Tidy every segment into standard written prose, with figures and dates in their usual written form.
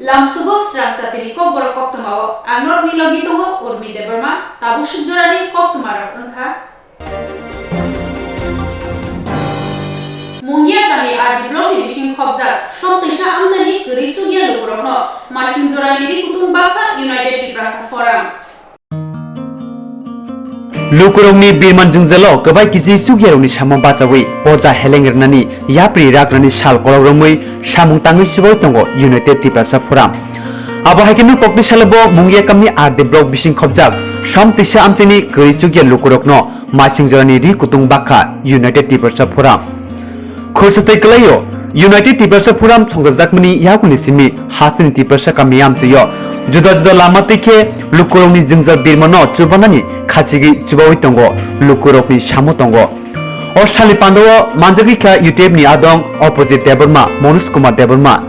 Lamsugo Swrangchati Kokborok Koktwma Anor Nilogi Tongo Urmi Deborma Tabu Shujorani Koktwma Rokha Mungia kami adi blog di bising khobja Shoktisha Amzani Geritu Gia Lukurokno Masing Jorani di Kutung Baka United Tiprasa Forum Lukurongni birman jungjalo kebai kisi sugyaroni samong basawi poja helengernani yapri ragrani sal koloromui samung tangi suboi tongo United Tiprasa Forum abo haikenu kokni salabo mungia kami arde blog bising khobjak somtisha amchini geri sugya lukurokno masing jorani ri kutung baka United Tiprasa Forum khosatei klayo United Tiprasa Forum thongjakmani yakuni simi hasini Tiprasa kami amchiyo juda lama tike lukurongni jungjal birmano chubanani khachigi chubawi tongo lukurokni samo tongo or sali pandawo manjagi kha YouTube ni adong opposite Deborma Manus Kumar Deborma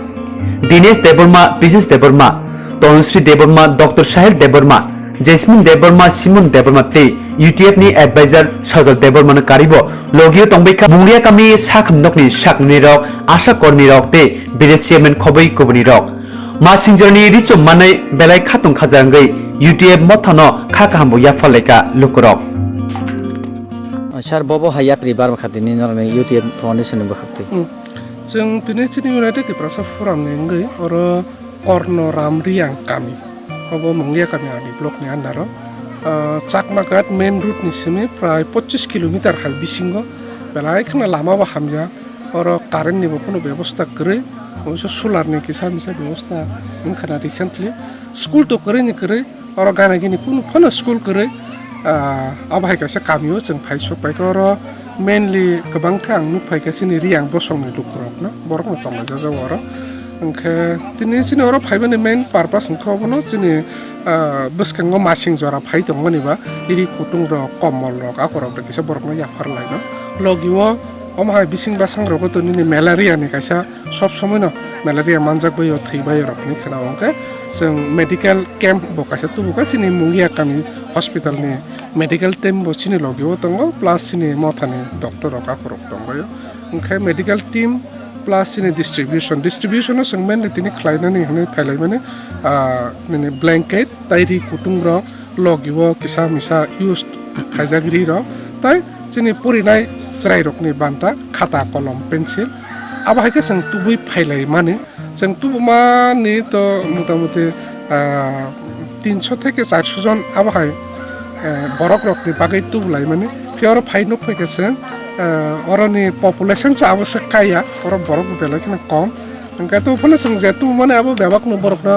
Dinesh Deborma Business Deborma Tonusri Deborma Dr. Sahil Deborma Jasmine Deborma Simon Deborma te YouTube ni advisor Sajal Deborma na karibo logio tongbeka mungria kami sakhamnokni sakni rok asha kormi rok te BDCMN khobai kobni rok Masingjarni richo manai belai khatung khajangai YouTube mothano khakahambo yafalaika lukurok Sar bobo hayap ribar makhatini norme YouTube foundation ni bakhati Jeng tini United Tiprasa Forum nengai oro korno ramriang kami obo munglia kami adi blok ni andaro chakmagat main route ni simi prai 25 km hal bisingo belai khna lama ba hamja oro current ni bokono ব্যবস্থা করে অবশ্য solar নি কিসা Misa ব্যবস্থা ইনখানা recently school তো করে নি করে oro gana gini pun phano school करे abhai kaisa kamio jeng phai sok pai ko mainly kabang khang nu phai kaisa ni riang bosong ni lukrok no borok no tonga jaja oro angkhe tini sini oro phai bani main purpose ngkho bono sini buskango masing jora phai tongo ni ba iri kutung ro komol ro akorok de kisa borok no yafar lai no logiwo omhai bising basang ro ko to ni malaria ni kaisa sob somoy no malaria manjak bayo theibai rok ni khana ongke jeng medical camp bo kaisa tu buka sini mungia kami hospital ni medical team bo sini logiwo tongo plus sini mothani doctor rok akorok tongoyo ongke medical team plus sini distribution jeng mainly tini khlaina ni hne thailai mane ni blanket tairi kutung ro logiwo kisa misa used khaijagri ro tai sini purinai srai rokni banta khata kolom pencil abahai ke jeng tubui phailai mane jeng tubu mani to motamuti 300 থেকে 400 জন abahai borok rokni bagai tubulai mane fior phai nok phekesen oroni population cha abose kaya oro borok belai kena kom engka to phone seng jetu mane abo bebak no borok na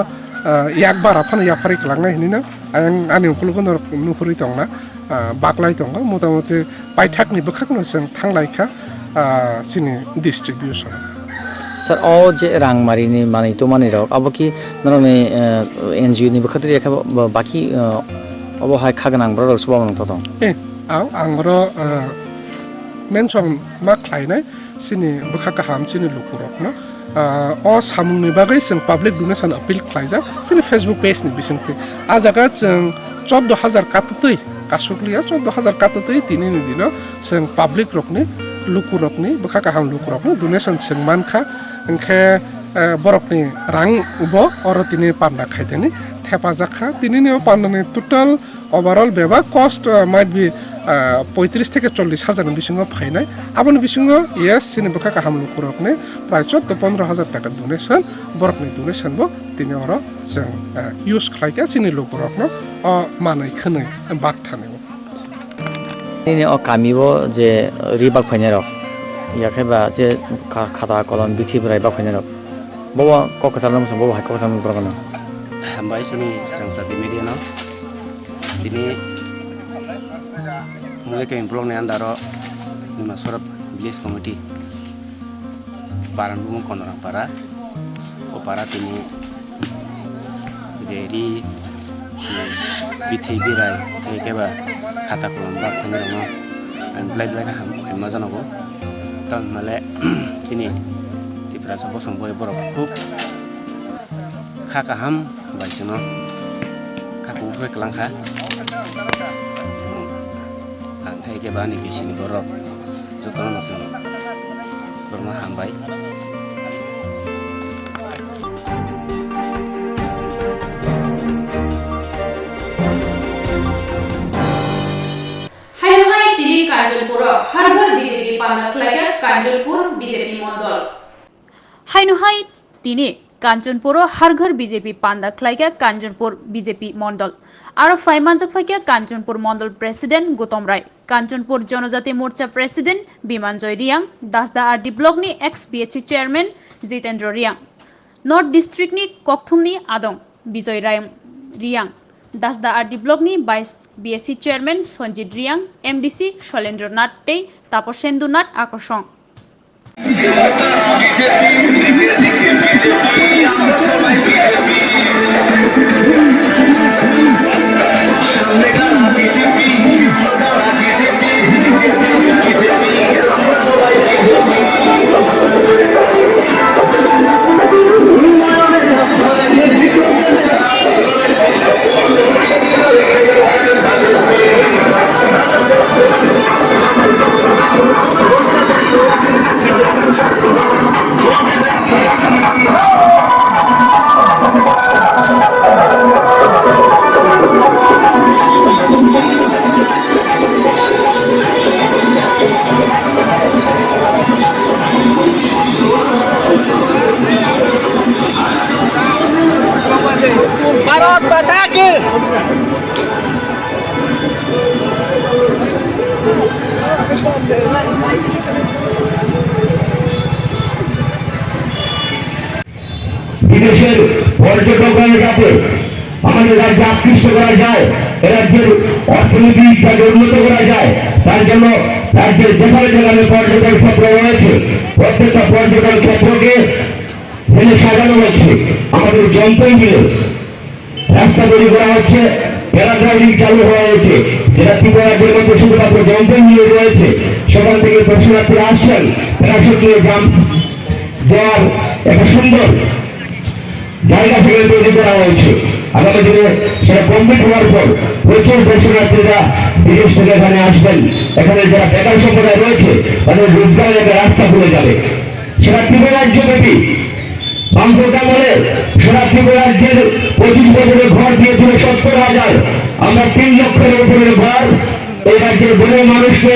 yakbar aphane yafari klangnai hinina ang ani ukulugon nufuri tongna baklai tonga motamuti paithakni bkhakno seng thanglaikha sini distribution Sir all je rang marini mani to mani rok abo ki norme NGO ni bakhati rekha baki abo hai khaganang bro subamang to dong angro mention ma khlainai sini bkhaka ham sini lukurok no o samung ni bagai seng public donation appeal khlaija sini Facebook page ni bisingte ajaga jeng 14000 katutui kasukliya 14000 katutui tini ni dino seng public rokni lukurokni bkhaka ham lukurokni donation seng mankha engkhe borokni rang ubo oro tini panda khaiteni thepa jakha tini ni panda ni total overall beba cost might be 35 থেকে 40 হাজার বিসঙ্গ ফাইনাই আপনি বিসঙ্গ yes sini bkhaka ham lukurokni প্রায় 14-15 টাকা donation borokni donation bo tini oro jeng use khlaika sini lukurokno o manai khne bak thane ini o kamibo je ribak phaine rok yakheba je khata kolon bithi brai bak phaine rok bobo kokasal nam bobo hai kokasal brogana hambai sini Swrangchati media no dini mulai kami blog ni andaro nuna sorap village committee paran bumung konorang para o para tini dari bithi birai keba khata kolon bak phane no and black ham majan go tan male tini Tiprasa bosong boy borok khub khaka ham baisino khaku phek langkha ang hai ke bani bisini borok jotono no sing borma hambai পান্দাখলাইয়া Kanchanpur BJP mandal হাইনুহাই তিনি কাঞ্চনপুর হারঘর BJP পান্দাখলাইয়া Kanchanpur BJP mandal আর ফাইমানজক ফাইকা Kanchanpur mandal president Gautam Roy Kanchanpur Janajati Morcha president Bimanjoy Reang দাসদা RD ব্লকনি ex PHC chairman Jitendra Reang north डिस्ट्रिक्टनि कोक्थुमनि आदं विजय राय रियां दासदा आरडी ब्लकनि 22 BSC chairman Sanjit Reang MDC Shailendra Nath टे तापसेन्दु नाथ आकर्षण भारत माता की বিদেশের পর্যটকরা যাতে আমাদের রাজ্যে আকৃষ্ট করা যায়, রাজ্যের অর্থনীতিটাকে উন্নত করা যায়, তার জন্য রাজ্যের যেখানে যেখানে পর্যটন ক্ষেত্র রয়েছে প্রত্যেকটা পর্যটন ক্ষেত্রকে ফেলে সাজানো হচ্ছে। আমাদের যন্ত্রই মিলে রাস্তা তৈরি করা হচ্ছে, প্যারাগ্লাইডিং চালু হওয়া হয়েছে, যেটা ত্রিপুরা রাজ্যের মধ্যে শুধুমাত্র যন্ত্রই মিলে রয়েছে। সেখান থেকে দর্শনার্থীরা আসছেন, প্যারাশুট নিয়ে জাম্প দেওয়ার একটা সুন্দর জায়গা সেখানে তৈরি করা হয়েছে। আগামী দিনে সেটা কমপ্লিট হওয়ার পর প্রচুর দর্শনার্থীরা বিদেশ থেকে এখানে আসবেন। এখানে যারা বেকার সম্প্রদায় রয়েছে তাদের রোজগারের একটা রাস্তা খুলে যাবে। সেটা ত্রিপুরা রাজ্যব্যাপী বামপন্থা বলে সারা ত্রিপুরা রাজ্যের 25 বছরের ঘর দিয়েছিল 70,000। আমরা 3 লক্ষের উপরের ঘর এই রাজ্যের গরিব মানুষকে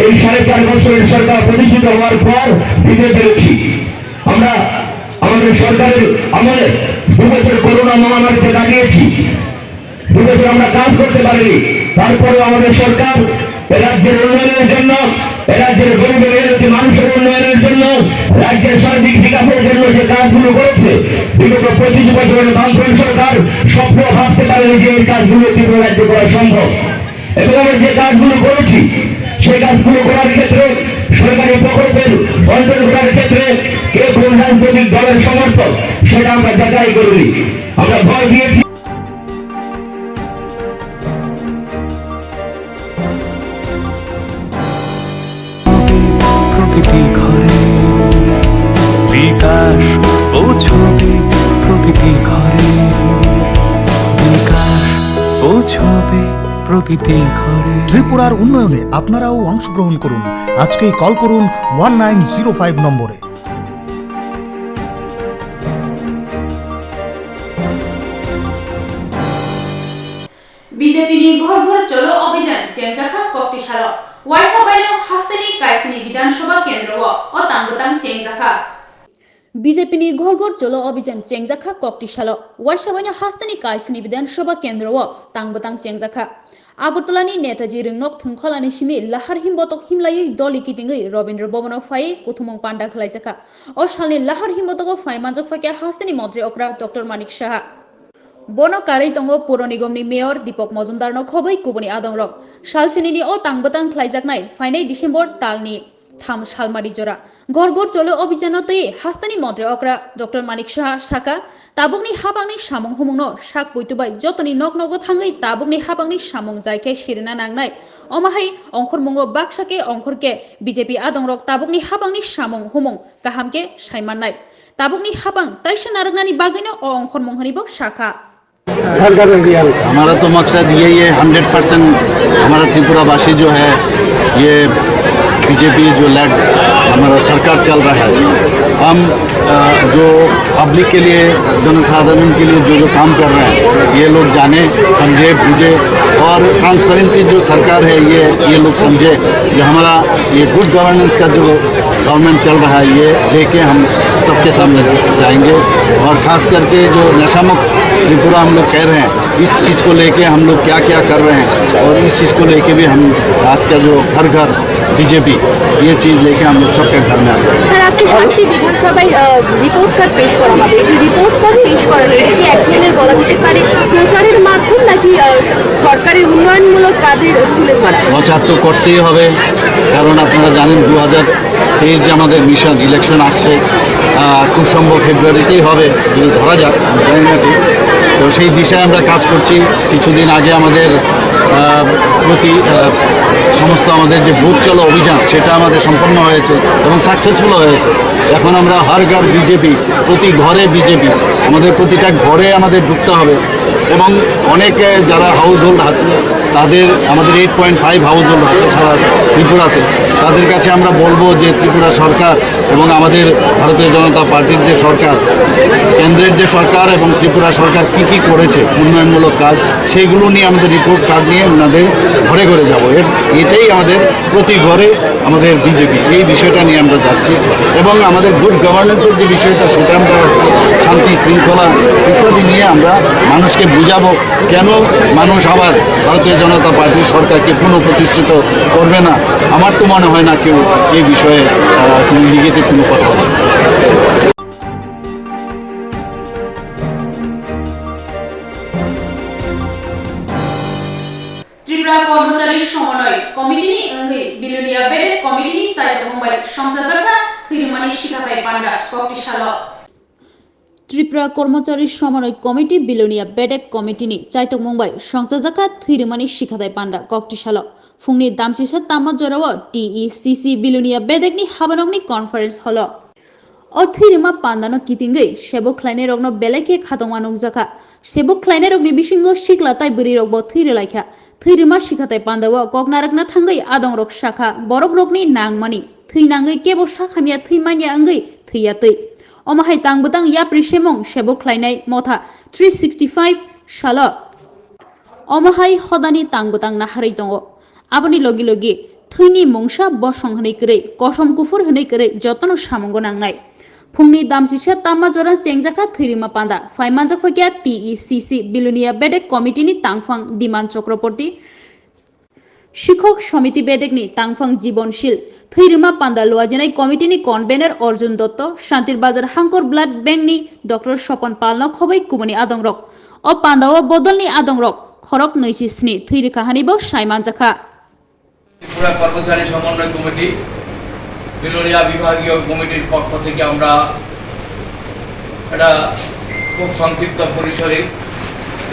এই 4.5 বছরের সরকার প্রতিষ্ঠিত হওয়ার পর দিতে পেরেছি। আমরা আমাদের সরকারের আমলে 2 বছর করোনা মহামারীতে কাটিয়েছি, 2 বছর আমরা কাজ করতে পারিনি। তারপরেও আমাদের সরকার রাজ্যের উন্নয়নের জন্য, রাজ্যের গরিব মেহনতি মানুষের উন্নয়নের জন্য, রাজ্যের সার্বিক বিকাশের জন্য যে কাজগুলো করেছে বিগত 25 বছরের বামফ্রন্ট সরকার স্বপ্ন ভাবতে পারেনি যে এই কাজগুলো ত্রিপুরা রাজ্যে করা সম্ভব। এবং আমরা যে কাজগুলো করেছি সেই কাজগুলো করার ক্ষেত্রে সরকারি প্রকল্পের বন্টন করার ক্ষেত্রে কে কোন রাজনৈতিক দলের সমর্থক সেটা আমরা যাচাই করিনি। আমরা ভয় দিয়েছি। প্রতিটি ঘরে বিকাশ পৌঁছবে, প্রতিটি ঘরে বিকাশ পৌঁছবে, প্রতিটি ঘরে। ত্রিপুরার উন্নয়নে আপনারাও অংশগ্রহণ করুন। আজকেই কল করুন 1905 নম্বরে। বিজেপি নি ঘর ঘর চলো অভিযান চেংজাখা কক্টিশাল ওয়াইসাবাইলো হাস্তেনি কাইসনি বিধানসভা কেন্দ্র ও তাঙ্গতাং চেংজাখা বিজেপিনি ঘর ঘর চলো অভিযান চেংজাখা কক্টিশাল ওয়াইসাবাইনো হাস্তানি কাইসনি বিধানসভা কেন্দ্র ও তাংবতাং চেংজাখা আগরতলাनि नेताजी रिंनक थुंखलानि सिमि लाहार हिमबतक हिमलायै दलि कितिङै रवीन्द्र भवन फाय कुथुमं पान्डा खलाइजाखा ओ सालनि लाहार हिमबतक फायमानजक फाके हास्तानि मन्त्री अक्रा डॉक्टर मानिक साहा बनो कारै तंगो पौर निगमनि मेयर दीपक मजुमदार न खबै कुबनि आदंरक सालसिनि ओ तांबतां खलाइजाकनाय फाइनाय डिसेम्बर तालनि 3 सालमारि जरा घर घर चलो अभियानतै हास्तानि मन्त्री अक्रा डॉक्टर मानिक साहा साका ताबुकनि हाबांनि सामं हुमुंनो साक बयतुबाय जतनि नग नग थाङै ताबुकनि हाबांनि सामं जायखे सिरिना नांनाय अमाहाय अंखर मंगो बाक्साके अंखरके बीजेपी आदंरक ताबुकनि हाबांनि सामं हुमुं गाहामके सायमाननाय ताबुकनि हाबां ताइसा नारगनानि बागैनो अ अंखर मंहनिबो साका। हमारा तो मकसद यही है 100% हमारा त्रिपुरावासी जो है ये बीजेपी जो लेड हमारा सरकार चल रहा है। हम जो पब्लिक के लिए, जनसाधारण के लिए जो जो काम कर रहे हैं ये लोग जाने, समझे, बूझे और ट्रांसपेरेंसी जो सरकार है ये लोग समझे। जो हमारा ये गुड गवर्नेंस का जो गवर्नमेंट चल रहा है ये लेके हम सबके सामने जाएंगे। और ख़ास करके जो नशा मुक्त त्रिपुरा हम लोग कह रहे हैं, इस चीज़ को लेके हम लोग क्या क्या कर रहे हैं और इस चीज़ को लेके भी हम आज का जो घर घर बीजेपी ये चीज़ लेके हम लोग सबके घर में आते हैं। স্যার আজকে 7টি বিধানসভায় রিপোর্ট কার্ড পেশ করা হবে। এই যে রিপোর্ট কার্ড পেশ করা হয়েছে কি এক ধরনের বলা যেতে পারে প্রচারের মাধ্যম নাকি সরকারের উন্নয়নমূলক কাজের তুলে ধরা? প্রচার তো করতেই হবে, কারণ আপনারা জানেন 2023 যে আমাদের মিশন ইলেকশন আসছে, খুব সম্ভব ফেব্রুয়ারিতেই হবে যদি ধরা যাক, আমি জানি না ঠিক। তো সেই দিশায় আমরা কাজ করছি। কিছুদিন আগে আমাদের প্রতি সমস্ত আমাদের যে বুথ চলো অভিযান সেটা আমাদের সম্পন্ন হয়েছে এবং সাকসেসফুল হয়েছে। এখন আমরা হর ঘর বিজেপি, প্রতি ঘরে বিজেপি, আমাদের প্রতিটা ঘরে আমাদের ঢুকতে হবে এবং অনেক যারা হাউস হোল্ড আছে তাদের, আমাদের 8.5 হাউস হোল্ড আছে সারা ত্রিপুরাতে, তাদের কাছে আমরা বলবো যে ত্রিপুরা সরকার এবং আমাদের ভারতীয় জনতা পার্টির যে সরকার, কেন্দ্রের যে সরকার এবং ত্রিপুরা সরকার কি করেছে উন্নয়নমূলক কাজ, সেইগুলো নিয়ে আমাদের রিপোর্ট কার্ড নিয়ে ওনাদের ঘরে ঘরে যাবো। এটাই আমাদের প্রতি ঘরে আমাদের বিজেপি, এই বিষয়টা নিয়ে আমরা যাচ্ছি এবং আমাদের গুড গভর্নেন্সের যে বিষয়টা সেটা আমরা শান্তি শৃঙ্খলা ইত্যাদি নিয়ে আমরা মানুষকে বুঝাবো কেন মানুষ আবার ভারতীয় জনতা পার্টির সরকারকে পুনঃপ্রতিষ্ঠিত করবে না। আমার তো মনে হয় না কেউ এই বিষয়ে কোনো নেগেটিভ কোনো কথা বলে। ত্রিপুরা কর্মচারী সমন্বয় কমিটিনি अंगै बिलुनिया बेले कमिटिनि साइट मुंबई संसदका थिरुमानि शिखाथाय पांडा शक्तिशाला ত্রিপুরা কর্মচারী সমন্বয় কমিটি বিলোনিয়া বেডেক কমিটিনি চাইটক মুম্বাই সংসাজাকা থিরুমানি শিখাদাই পান্ডা কক্টিশাল ফুংনি দামচিসা তামা জরাও টিইসিসি বিলোনিয়া বেডেকনি হাবানকনি কনফারেন্স হল ও থিরুমা পান্দানো কিতিঙ্গै সেবক খ্লাইনে রগনো বেলাইকে খাতংমা নুকজাকা সেবক খ্লাইনে রগনি বিসিঙ্গ শিকলা তাই বুরি রগব থিরলাইখা থিরুমা শিখাতাই পান্দাও ককনারকনা থাঙ্गै আদং রক শাখা বরক রগনি নাংমানি থৈনাঙ্गै केबो शाखामिया थैमानिया अंगै थैयातै अमाहाय तांबुतां याप्रि सेमं सेबक ख्लाइनाय मथा 365 साल अमाहाय हदानि तांबुतां नाहारै दङ आबनि लगे लगे थैनि मंसा बसं हनै करे कसम कुफुर हनै करे जतन सामंग नांनाय फुंनि दामसिसा तामा जरा सेंजाखा थैरिमा पान्दा फाइमानजा फकिया टीईसीसी बिलुनिया बेडेक कमिटिनि तांफां दिमान चक्रवर्ती शिक्षक समिति बेडेकनि तांफां जीवनशील थैरिमा पान्दा लुआजिनाय कमिटिनि कनभेनर अर्जुन दत्त शान्तिर बाजार हांकर ब्लाड बैंकनि डॉक्टर स्वपन पालनो खबै कुमनि आदंरक अ पान्दाव बदलनि आदंरक खरक 27 थैरि काहानिबो साइमानजाखा ত্রিপুরা কর্মচারী সমন্বয় কমিটি বিলোনিয়া বিভাগীয় কমিটির পক্ষ থেকে আমরা এটা খুব সংক্ষিপ্ত পরিসরে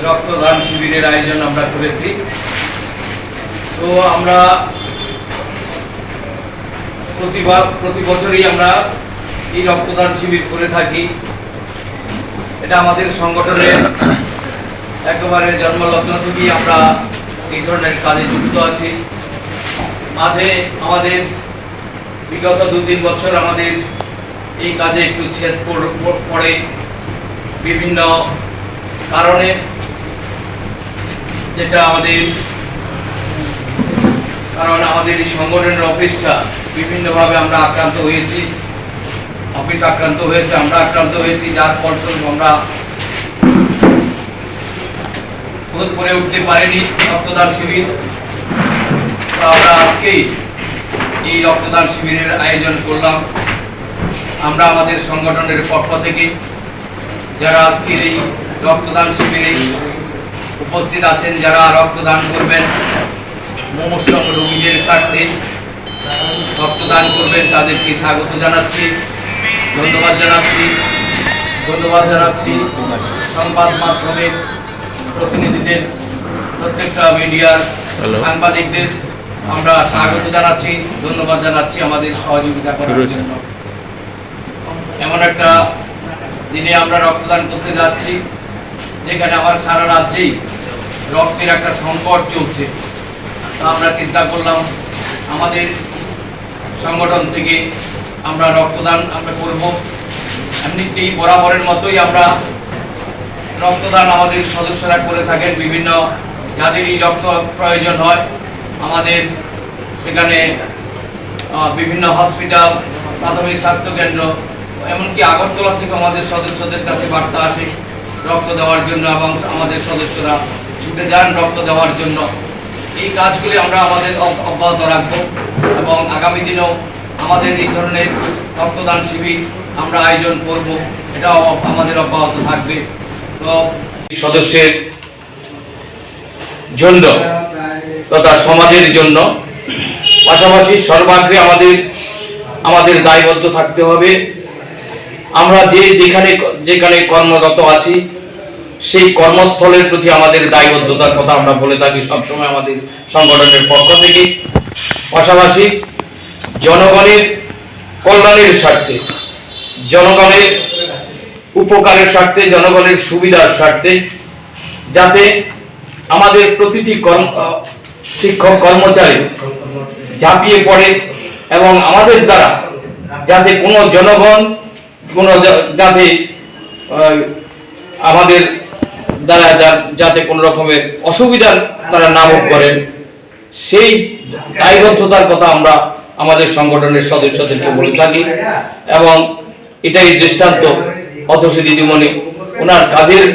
রক্তদান শিবিরের আয়োজন আমরা করেছি। তো আমরা প্রতি বছরই আমরা এই রক্তদান শিবির করে থাকি। এটা আমাদের সংগঠনের একেবারে জন্মলগ্ন থেকেই আমরা এই ধরনের কাজে যুক্ত আছি। মাঝে আমাদের বিগত 2-3 বছর আমাদের এই কাজে একটু ছেদ পড়ে বিভিন্ন কারণে, যেটা আমাদের এই সংগঠনের অফিসটা বিভিন্নভাবে আমরা আক্রান্ত হয়েছি, অফিস আক্রান্ত হয়েছে, আমরা আক্রান্ত হয়েছি, যার ফলস্বরূপ আমরা করে উঠতে পারিনি রক্তদান শিবির। আমরা আজকেই এই রক্তদান শিবিরের আয়োজন করলাম। আমরা আমাদের সংগঠনের পক্ষ থেকে যারা আজকের এই রক্তদান শিবিরে উপস্থিত আছেন, যারা রক্তদান করবেন, মুমূর্ষু রোগীদের স্বার্থে রক্তদান করবেন, তাদেরকে স্বাগত জানাচ্ছি, ধন্যবাদ জানাচ্ছি। সংবাদ মাধ্যমের প্রতিনিধিদের, প্রত্যেকটা মিডিয়ার সাংবাদিকদের আমরা স্বাগত জানাচ্ছি, ধন্যবাদ জানাচ্ছি আমাদের সহযোগিতা করার জন্য। এমন একটা দিনে আমরা রক্তদান করতে যাচ্ছি যেখানে আমার সারা রাজ্যেই রক্তের একটা সংকট চলছে। তা আমরা চিন্তা করলাম আমাদের সংগঠন থেকে আমরা রক্তদান আমরা করব। এমনিতেই বরাবরের মতোই আমরা রক্তদান আমাদের সদস্যরা করে থাকেন। বিভিন্ন যাদেরই রক্ত প্রয়োজন হয় আমাদের সেখানে বিভিন্ন হসপিটাল, প্রাথমিক স্বাস্থ্যকেন্দ্র, এমনকি আগরতলা থেকে আমাদের সদস্যদের কাছে বার্তা আসে রক্ত দেওয়ার জন্য এবং আমাদের সদস্যরা ছুটে যান রক্ত দেওয়ার জন্য। এই কাজগুলি আমরা আমাদের অব্যাহত রাখব এবং আগামী দিনেও আমাদের এই ধরনের রক্তদান শিবির আমরা আয়োজন করব, এটাও আমাদের অব্যাহত থাকবে। তো সদস্যের জন্য তথা সমাজের জন্য পাশাপাশি সর্বাগ্রে আমাদের দায়বদ্ধ থাকতে হবে। আমরা যেখানে কর্মরত আছি সেই কর্মস্থলের প্রতি আমাদের দায়বদ্ধতার কথা আমরা বলে থাকি সবসময় আমাদের সংগঠনের পক্ষ থেকে। পাশাপাশি জনগণের কল্যাণের স্বার্থে, জনগণের উপকারের স্বার্থে, জনগণের সুবিধার স্বার্থে যাতে আমাদের প্রতিটি শিক্ষক কর্মচারী ঝাঁপিয়ে পড়ে এবং আমাদের দ্বারা যাতে কোনো জনগণ যাতে আমাদের দ্বারা যাতে কোনো রকমের অসুবিধা তারা না ভোগ করেন সেই দায়বদ্ধতার কথা আমরা আমাদের সংগঠনের সদস্যদেরকে বলে থাকি। এবং এটাই দৃষ্টান্ত অতসী দিদিমণি ওনার কাজের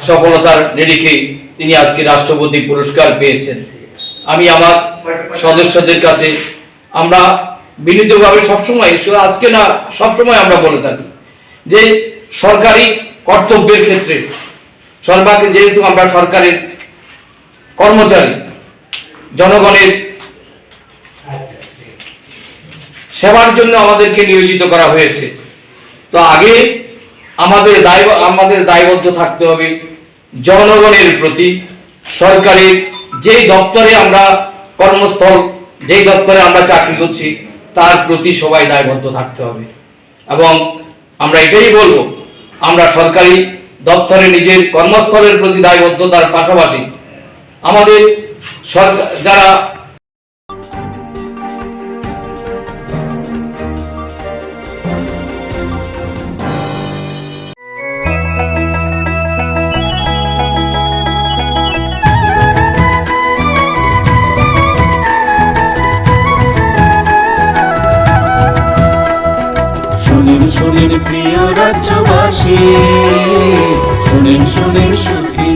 সফলতার নিরিখে তিনি আজকে রাষ্ট্রপতি পুরস্কার পেয়েছেন। আমি আমার সদস্যদের কাছে আমরা বিনীতভাবে সবসময়, শুধু আজকে না সবসময় আমরা বলে থাকি যে সরকারি কর্তব্যের ক্ষেত্রে যেহেতু আমরা সরকারের কর্মচারী, জনগণের সেবার জন্য আমাদেরকে নিয়োজিত করা হয়েছে, তো আগে আমাদের দায়বদ্ধ থাকতে হবে জনগণের প্রতি। সরকারের যেই দপ্তরে আমরা কর্মস্থল, যেই দপ্তরে আমরা চাকরি করছি তার প্রতি সবাই দায়বদ্ধ থাকতে হবে। এবং আমরা এটাই বলবো, আমরা সরকারি দপ্তরে নিজের কর্মস্থলের প্রতি দায়বদ্ধতার পাশাপাশি আমাদের যারা শোনেন প্রিয় রাজ্যবাসী, শোনেন সুখী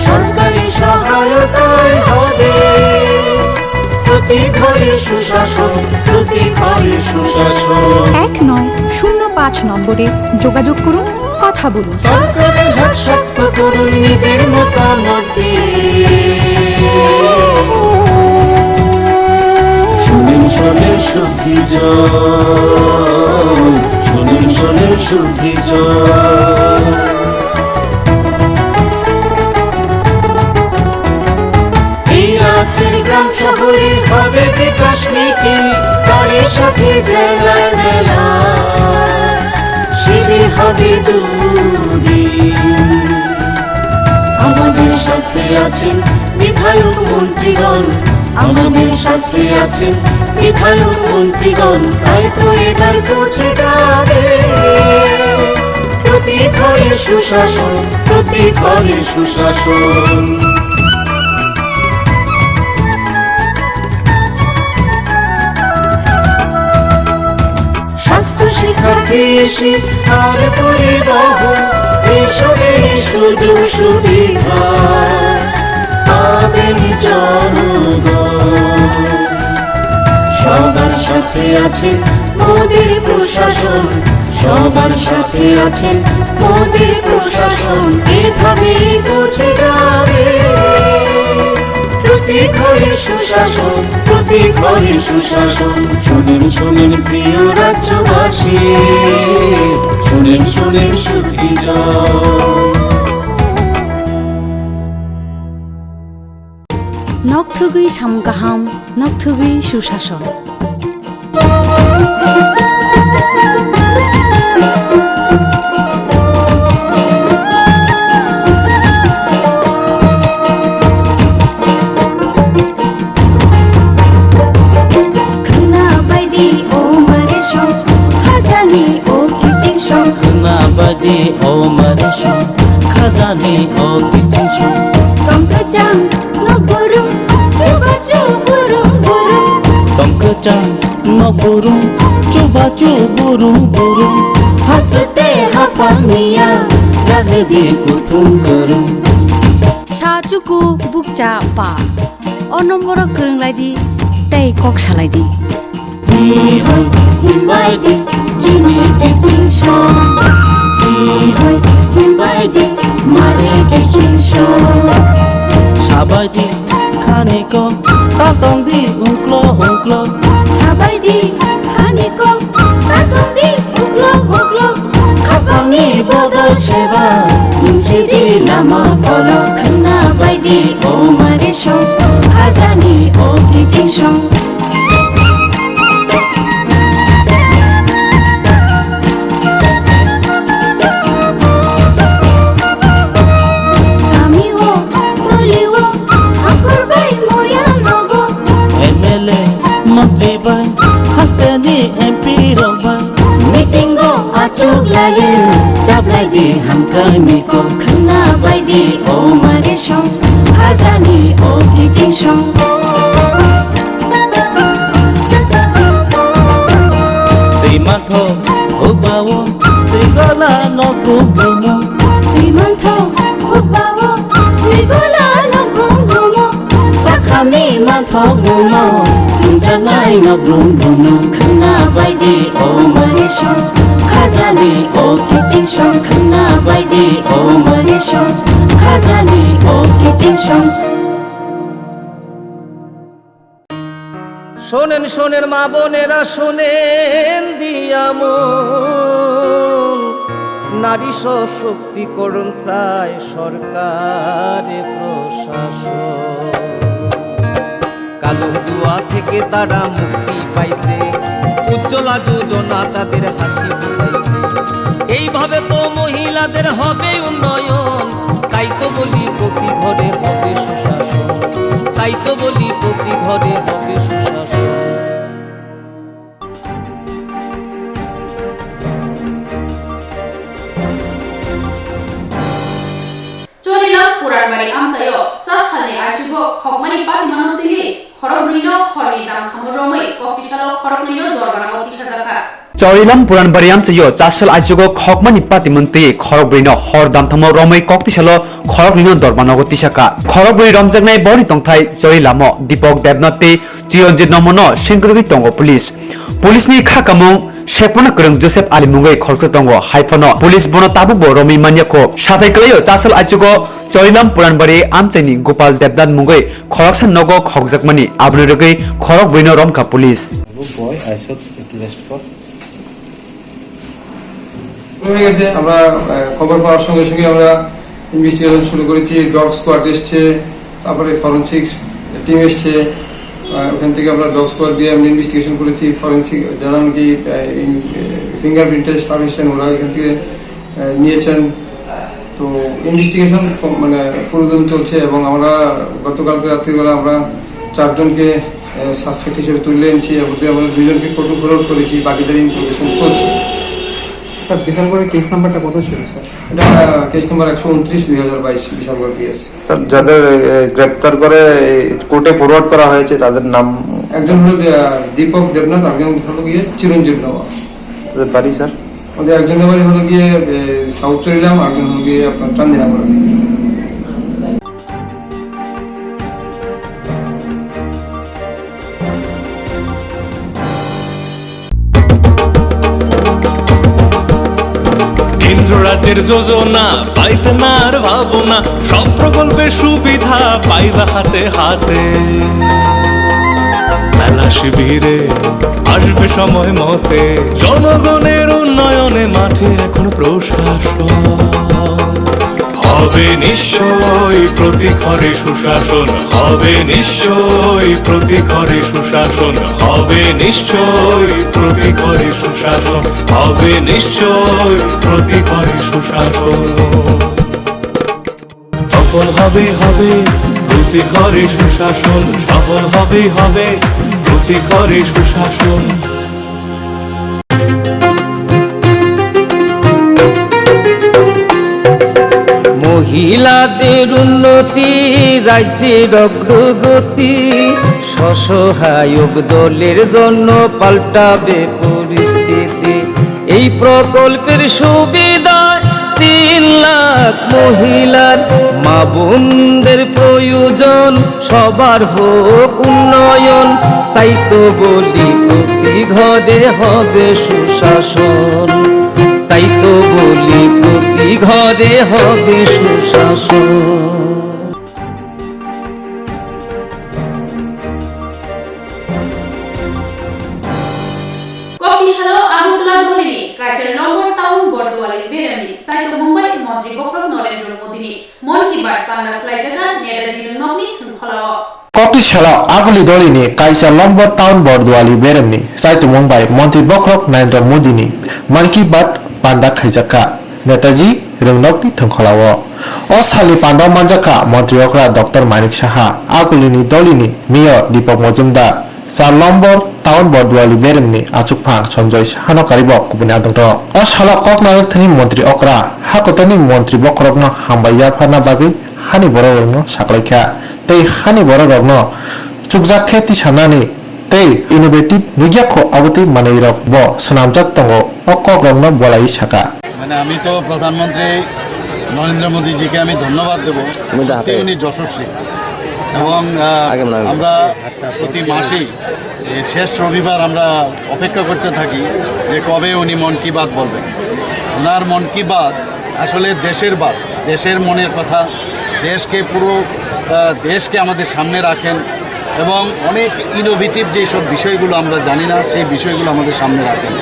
সরকারি সহায়তায় হবে প্রতি ঘরে সুশাসন, প্রতি ঘরে সুশাসন। 1-9-0-5 নম্বরে যোগাযোগ করুন, কথা বলুন। সরকারের হাত শক্ত করুন, নিজের মতামত শোনেন সুখী শোনেন সুখী এই রাজ্যের গ্রাম শহরে হবে বিকাশ মিটিং, তারই সাথে জেলার মেলা শিবির হবে দুদিন। আমাদের সাথে আছেন বিধায়ক মন্ত্রীগণ, আমাদের সাথে আছেন বিধায়ক মন্ত্রীগণ, তাই তো এবার পৌঁছে যাবে প্রতি ঘরে সুশাসন, প্রতি ঘরে সুশাসন। স্বাস্থ্য শিক্ষা কৃষি আর পরিবহন এসবের সুযোগ সুবিধা পাবেন জনগণ। সবার সাথে আছেন মোদের প্রশাসন, সবার সাথে আছেন মোদের প্রশাসন, এভাবেই পৌঁছে যাবে প্রতি ঘরে সুশাসন, প্রতি ঘরে সুশাসন। শোনেন প্রিয় রাজ্যবাসী, শোনেন সুখী নকথুগুই সামগাহাম, নকথুগুই সুশাসন। ঘৃণা বাইদি di o marisho khajani o kichincho Tongkachang no burung coba burung burung tongkachang no burung coba burung burung haste hapangnia lagi di kutung kerung সাচুকু বুকচা পা অ নম্বর করংলাই দি তাই কক সালাই দি hi hoi himbai di chini kichincho hi hoi himbai di mare kichincho sabai di khani ko tatong di unklo unklo sabai di khani ko tatong di uklo uklo khapangni bodol seba dumsi di lama kolo khna bai di o mare sho khajani o kichincho Mantri bai haste di MP ro bai meeting go achuk lage chap lagi hamkai mi ko khna bai di o mare shong khajani o kichin shong tei matho hobawo tei gola no grum grum tei matho hobawo tei gola no grum grum sakhami matho gumo jangai no grum grum khna bai di o mare shong khajani o kichin shong khna bai di o mare shong khajani o kichin shong শোনেন শোনেন মা বোনেরা শোনেন দিয়ামন নারী সশক্তিকরণ চায় সরকারে প্রশাসন কালো দুয়া থেকে তারা মুক্তি পাইছে উজ্জ্বলা যোজনা তাদের হাসি ফুটাইছে এইভাবে তো মহিলাদের হবে উন্নয়ন তাই তো বলি প্রতি ঘরে হবে সুশাসন তাই তো বলি প্রতি ঘরে হবে সুশাসন চলিলাম পুরানবাড়ি আমচাইও সাসালে আইসিগো খগমানি পাতি মানতিলি খরবরিনো খরনি দাম থামরমৈ কক্তিশাল খরবনিনো দরবারাও তিসাজাকা চরিলাম পুরান বারিয়াম চাইও চাসল আইজুগো খকমানি পাতি মন্ত্রী খরবরিনো হর দামথামো রমৈ কক্তিশাল খরবনিনো দরবানগো তিসাকা খরবরি রমজাকনাই বনি তংথাই চরিলামো দীপক দেবনাথে চিরঞ্জিত নমনো সিংকুরগি তঙ্গ পুলিশনি খাকামং शेपना करंग जोसेफ आलिमुंगै खरसे तंगो हाइफनो पुलिस बनो ताबुबो रमि मान्याको साथै कलेयो चासल आइचुगो चरिलाम पुरानबारी आमचैनि गोपाल देबदान मुंगै खरकसन नगो खगजकमनि आबनरगै खरक बइनो रमका पुलिस হয়ে গেছে আমরা খবর পাওয়ার সঙ্গে সঙ্গে আমরা ইনভেস্টিগেশন শুরু করেছি ডগ স্কোয়াড এসছে তারপরে ফরেনসিক্স টিম এসছে ওখান থেকে আমরা ডগ স্কোয়াড দিয়ে আমরা ইনভেস্টিগেশন করেছি ফরেনসিক যারা নাকি ফিঙ্গারপ্রিন্টের স্টাফ এসেছেন ওরা এখান থেকে নিয়েছেন তো ইনভেস্টিগেশন মানে পুরোদম চলছে এবং আমরা গতকালকে রাত্রিবেলা আমরা 4 জনকে সাসপেক্ট হিসেবে তুলে এনেছি এর মধ্যে আমরা 2 জনকে কোর্ট ফরওয়ার্ড করেছি বাকিদের ইনভেস্টিগেশন চলছে স্যার বিশালগড়ের কেস নাম্বারটা কত ছিল স্যার এটা case number 129/2022 Bishalgarh PS sir যাদের গ্রেফতার করে কোর্টে ফরওয়ার্ড করা হয়েছে তাদের নাম একজন হলো দীপক দেবনাথ একজন হলো গিয়ে চিরঞ্জিত নওয়া তাদের বাড়ি স্যার ওদের একজনের বাড়ি হলো গিয়ে সাউথ চরিলাম একজন হলো গিয়ে আপনার চান্দিনাপাড়া রাজ্যের যোজনা পাইতে না আর ভাবনা সব প্রকল্পের সুবিধা পাইবা হাতে হাতে মেলা শিবিরে আসবে সময় মতে জনগণের উন্নয়নে মাঠে এখন প্রশাসন হবে নিশ্চয়ই প্রতি ঘরে সুশাসন হবে নিশ্চয়ই প্রতি ঘরে সুশাসন হবে নিশ্চয়ই প্রতি ঘরে সুশাসন হবে নিশ্চয়ই প্রতি ঘরে সুশাসন সফল হবে হবে প্রতি ঘরে সুশাসন সফল হবে হবে প্রতি ঘরে সুশাসন মহিলাদের উন্নতি রাজ্যের অগ্রগতি স্বসহায়ক দলের জন্য পাল্টাবে পরিস্থিতি এই প্রকল্পের সুবিধা 3 লাখ মহিলার মা বোনদের প্রয়োজন সবার হোক উন্নয়ন তাই তো বলি প্রতি ঘরে হবে সুশাসন তাই তো বলি প্রতি ঘরে হবে সুশাসন Koktisalo Agutla Dolini, Kaiser Lombor Town, Bordwali, Berani, Saito Mumbai, Montri Bokrok, Narendra Modi, Mon ki Baat, Panda Klaijaga, Neraji Nokni, Thunkhalawa. Koktisalo Aguli Dolini, Kaiser Lombor Town, Bordwali, Berani, Saito Mumbai, Montri Bokrok, Narendra Modi, Mon ki Baat, Panda Klaijaga, Neraji Nokni, Thunkhalawa. Osali Panda Manjaka, Montri Okra, Dr. Manik Shaha, Agulini Dolini, Mayor Deepak Majumdar, Sar Lombor Town Bordwali Beremni Achukphang Sonjoy Hano Karibok Kubuni Adongto Oshala Koknarak Thani Montri Okra Hakotani Montri Bokrokno Hambaya Phana Bagi Hani Bororogno Saklaikha Tei Hani Bororogno Chukjak Kheti Sanani Tei Innovative Nugyakho Abuti Maneirok Bo Sonamjak Tongo Okokrogno Bolai Saka মানে আমি তো প্রধানমন্ত্রী নরেন্দ্র মোদীজিকে আমি ধন্যবাদ দেব উনি যশস্বী এবং আমরা প্রতি মাসেই শেষ রবিবার আমরা অপেক্ষা করতে থাকি যে কবে উনি মন কি বাত বলবেন ওনার মন কি বাত আসলে দেশের বাত দেশের মনের কথা দেশকে পুরো দেশকে আমাদের সামনে রাখেন এবং অনেক ইনোভেটিভ যেসব বিষয়গুলো আমরা জানি না সেই বিষয়গুলো আমাদের সামনে রাখেন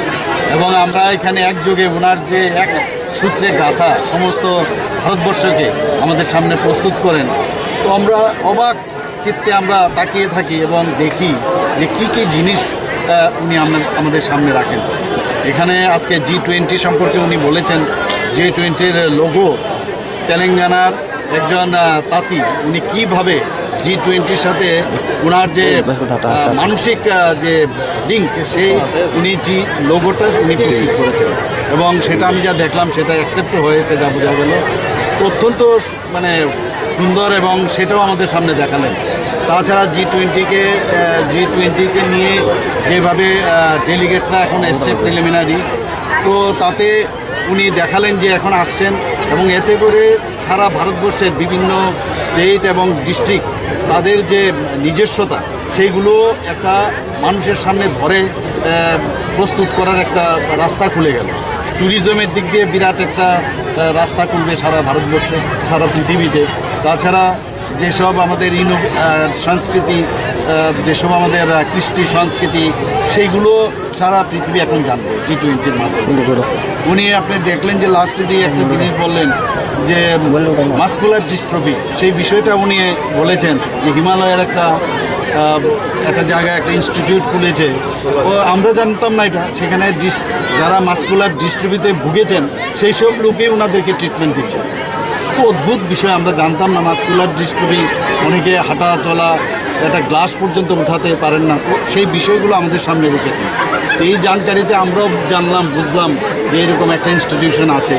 এবং আমরা এখানে একযোগে ওনার যে এক সূত্রে গাথা সমস্ত ভারতবর্ষকে আমাদের সামনে প্রস্তুত করেন তো আমরা অবাক চিত্তে আমরা তাকিয়ে থাকি এবং দেখি যে কী কী জিনিস উনি আমাদের সামনে রাখেন এখানে আজকে G20 সম্পর্কে উনি বলেছেন G20-র লোগো তেলেঙ্গানার একজন তাঁতি উনি কীভাবে G20-র সাথে ওনার যে মানসিক যে লিঙ্ক সেই উনি লোগোটা উনি প্রস্তুত করেছেন এবং সেটা আমি যা দেখলাম সেটা অ্যাকসেপ্টও হয়েছে যা বোঝা গেল অত্যন্ত মানে সুন্দর এবং সেটাও আমাদের সামনে দেখালেন তাছাড়া G20-কে নিয়ে যেভাবে ডেলিগেটসরা এখন এসছে প্রিলিমিনারি তো তাতে উনি দেখালেন যে এখন আসছেন এবং এতে করে সারা ভারতবর্ষের বিভিন্ন স্টেট এবং ডিস্ট্রিক্ট তাদের যে নিজস্বতা সেইগুলো একটা মানুষের সামনে ধরে প্রস্তুত করার একটা রাস্তা খুলে গেল ট্যুরিজমের দিক দিয়ে বিরাট একটা রাস্তা খুলবে সারা ভারতবর্ষে সারা পৃথিবীতে তাছাড়া যেসব আমাদের সংস্কৃতি যেসব আমাদের কৃষ্টি সংস্কৃতি সেইগুলো সারা পৃথিবী এখন জানবে G20-র মাধ্যমে উনি আপনি দেখলেন যে লাস্টে দিয়ে একটা জিনিস বললেন যে মাসকুলার ডিস্ট্রফি সেই বিষয়টা উনি বলেছেন যে হিমালয়ের একটা জায়গায় একটা ইনস্টিটিউট খুলেছে ও আমরা জানতাম না এটা সেখানে যারা মাসকুলার ডিস্ট্রফিতে ভুগেছেন সেই সব লোকেই ওনাদেরকে ট্রিটমেন্ট দিচ্ছে তো অদ্ভুত বিষয় আমরা জানতাম না মাসকুলার ডিস্ট্রফি অনেকে হাঁটা চলা একটা গ্লাস পর্যন্ত উঠাতে পারেন না তো সেই বিষয়গুলো আমাদের সামনে রেখেছেন এই জানকারিতে আমরাও জানলাম বুঝলাম যে এরকম একটা ইনস্টিটিউশন আছে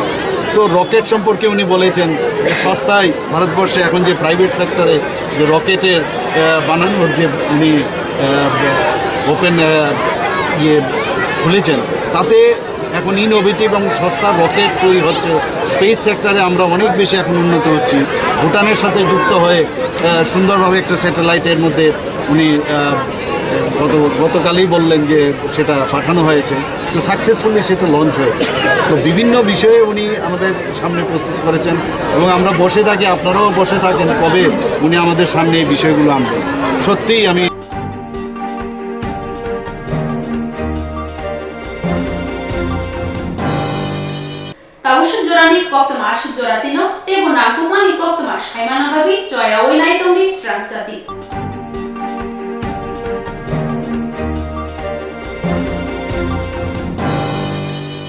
তো রকেট সম্পর্কে উনি বলেছেন যে সস্তায় ভারতবর্ষে এখন যে প্রাইভেট সেক্টরে যে রকেটের বানানোর যে উনি ওপেন খুলেছেন তাতে এখন ইনোভেটিভ এবং সস্তা রকেট তৈরি হচ্ছে স্পেস সেক্টরে আমরা অনেক বেশি এখন উন্নত হচ্ছি ভুটানের সাথে যুক্ত হয়ে সুন্দরভাবে একটা স্যাটেলাইটের মধ্যে উনি গতকালই বললেন যে সেটা পাঠানো হয়েছে তো সাকসেসফুলি সেটা লঞ্চ হয়েছে তো বিভিন্ন বিষয়ে উনি আমাদের সামনে প্রস্তুত করেছেন এবং আমরা বসে থাকি আপনারাও বসে থাকেন কবে উনি আমাদের সামনে এই বিষয়গুলো আনবেন সত্যিই আমি Tawushu Jorani Koktwma Joratino, Tebo Nakumani Koktwma Shaimana Bagi, Joya Oinai Tongi Swrangchati.